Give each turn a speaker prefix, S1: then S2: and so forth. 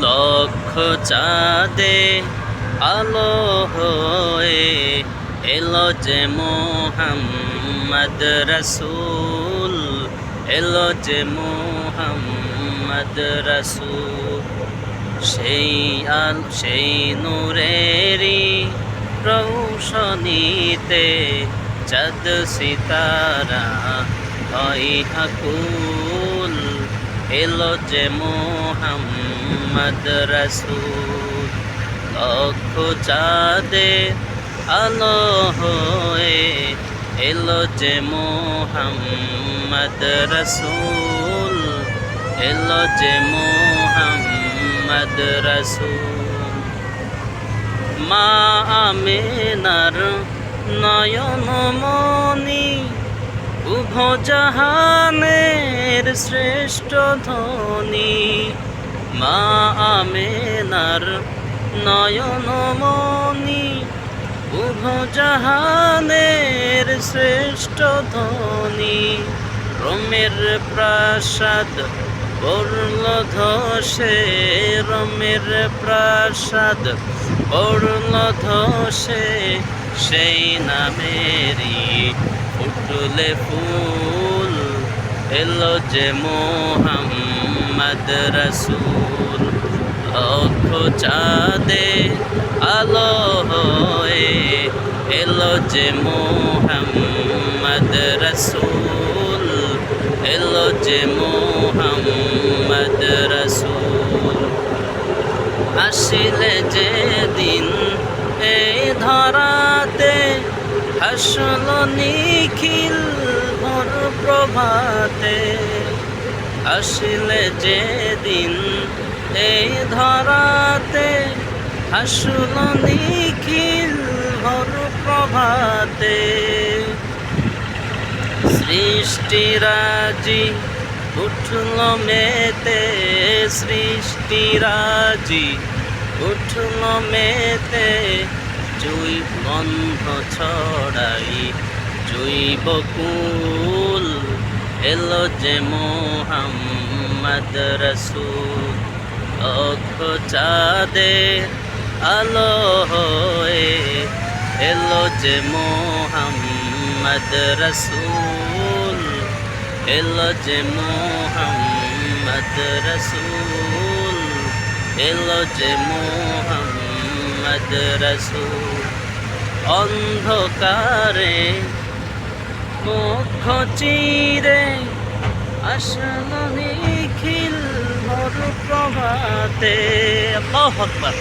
S1: লক্ষ চাঁদে আলো হয়ে এলো যে মুহাম্মদ রাসূল, এলো যে মুহাম্মদ রাসূল। সেই নূরেরই রৌশনীতে চাঁদ সিতারা হয় আকুল, এলো যে মুহাম্মদ রাসূল। লক্ষ চাঁদে আলো হয়ে এলো যে মুহাম্মদ রাসূল, এলো যে মুহাম্মদ রাসূল। মা আমিনার নয়ন মনি উভজাহানের শ্রেষ্ঠ ধ্বনি, মা আমিনার নয়ন মনি উভজাহানের শ্রেষ্ঠ ধ্বনি। রোমের প্রাসাদ পড়ল ধসে, রোমের প্রাসাদ পড়ল ধসে, সেই নামেরই ফুটলে ফুল, এলো যে মুহাম্মদ রাসূল। লক্ষ চাঁদে আলো হয়ে এলো যে মুহাম্মদ রাসূল, এলো যে মুহাম্মদ রাসূল। আসিলে যে দিন এই ধরাতে, হাসল নিখিল ভোর প্রভাতে। আসিলে যে দিন এই ধরাতে, হাসল নিখিল ভোর প্রভাতে। সৃষ্টিরাজি উঠল মেতে, সৃষ্টিরাজি উঠল মেতে, জৈব গন্ধ ছড়াই জৈব কুল, এলো যে মুহাম্মদ রাসূল। লক্ষ চাঁদে আলো হয়ে এলো যে মুহাম্মদ রাসূল, এলো যে মুহাম্মদ রাসূল, এলো যে মুহাম্মদ রাসূল। অন্ধকারে মুখ চিরে আসল নিখিল ভোর প্রভাতে। আল্লাহু আকবার।